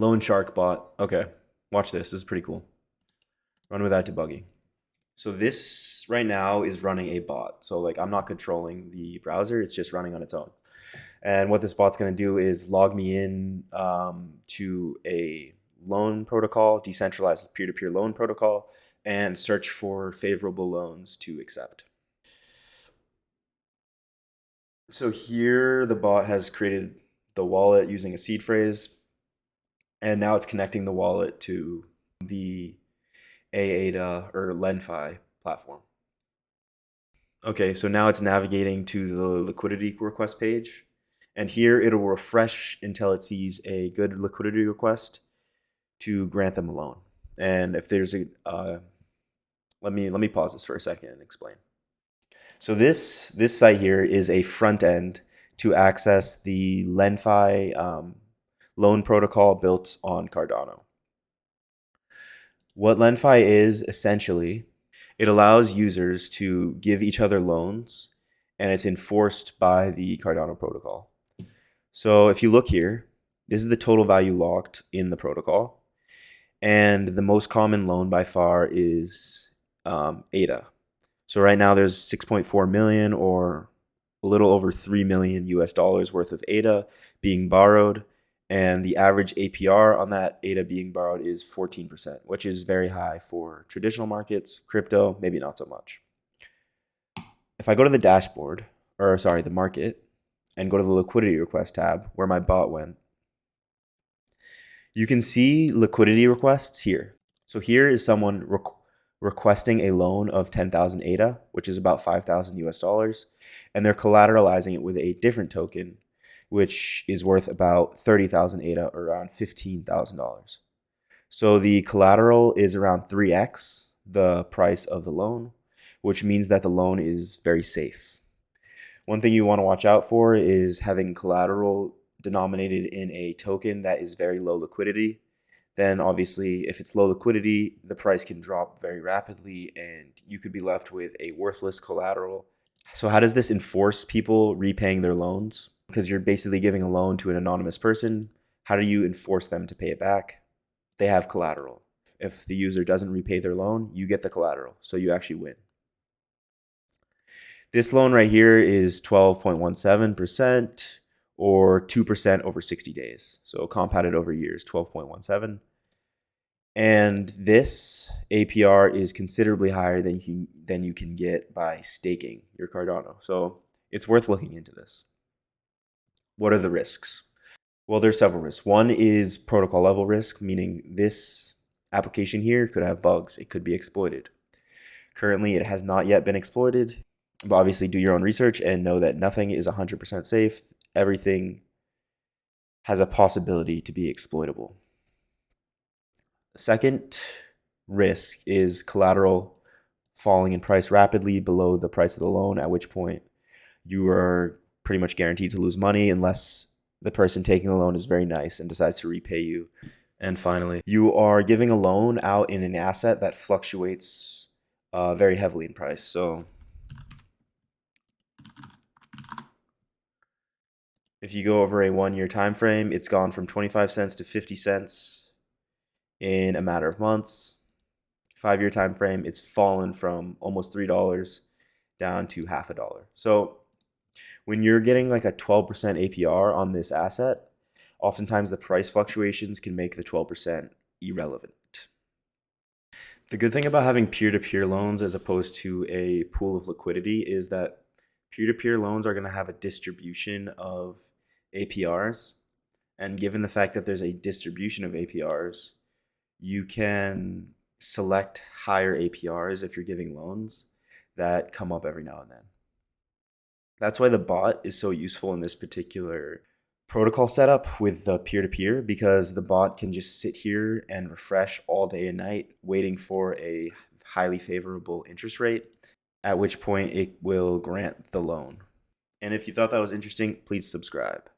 Loan Shark bot. Okay, watch this. This is pretty cool. Run without debugging. So this right now is running a bot. So like I'm not controlling the browser. It's just running on its own. And what this bot's going to do is log me in to a loan protocol, decentralized peer-to-peer loan protocol, and search for favorable loans to accept. So here the bot has created the wallet using a seed phrase, and now it's connecting the wallet to the AADA or Lenfi platform. Okay, so now it's navigating to the liquidity request page. And here it'll refresh until it sees a good liquidity request to grant them a loan. And if there's a, let me pause this for a second and explain. So this site here is a front end to access the Lenfi loan protocol built on Cardano. What Lenfi is essentially, it allows users to give each other loans, and it's enforced by the Cardano protocol. So if you look here, this is the total value locked in the protocol. And the most common loan by far is ADA. So right now there's 6.4 million or a little over 3 million US dollars worth of ADA being borrowed. And the average APR on that ADA being borrowed is 14%, which is very high for traditional markets. Crypto, maybe not so much. If I go to the dashboard, or sorry, the market, and go to the liquidity request tab where my bot went, you can see liquidity requests here. So here is someone requesting a loan of 10,000 ADA, which is about 5,000 US dollars, and they're collateralizing it with a different token, which is worth about 30,000 ADA or around $15,000. So the collateral is around 3x the price of the loan, which means that the loan is very safe. One thing you want to watch out for is having collateral denominated in a token that is very low liquidity. Then obviously if it's low liquidity, the price can drop very rapidly and you could be left with a worthless collateral. So how does this enforce people repaying their loans? Because you're basically giving a loan to an anonymous person. How do you enforce them to pay it back? They have collateral. If the user doesn't repay their loan, you get the collateral. So you actually win. This loan right here is 12.17% or 2% over 60 days. So compounded over years, 12.17. And this APR is considerably higher than you can get by staking your Cardano. So it's worth looking into this. What are the risks? Well, there's several risks. One is protocol level risk, meaning this application here could have bugs. It could be exploited. Currently, it has not yet been exploited. But obviously, do your own research and know that nothing is 100% safe. Everything has a possibility to be exploitable. Second risk is collateral falling in price rapidly below the price of the loan, at which point you are pretty much guaranteed to lose money unless the person taking the loan is very nice and decides to repay you. And finally, you are giving a loan out in an asset that fluctuates very heavily in price. So if you go over a 1-year time frame, it's gone from 25 cents to 50 cents in a matter of months. 5-year time frame, it's fallen from almost $3 down to half a dollar. So when you're getting like a 12% APR on this asset, oftentimes the price fluctuations can make the 12% irrelevant. The good thing about having peer-to-peer loans as opposed to a pool of liquidity is that peer-to-peer loans are going to have a distribution of APRs. And given the fact that there's a distribution of APRs, you can select higher APRs if you're giving loans that come up every now and then. That's why the bot is so useful in this particular protocol setup with the peer-to-peer, because the bot can just sit here and refresh all day and night waiting for a highly favorable interest rate, at which point it will grant the loan. And if you thought that was interesting, please subscribe.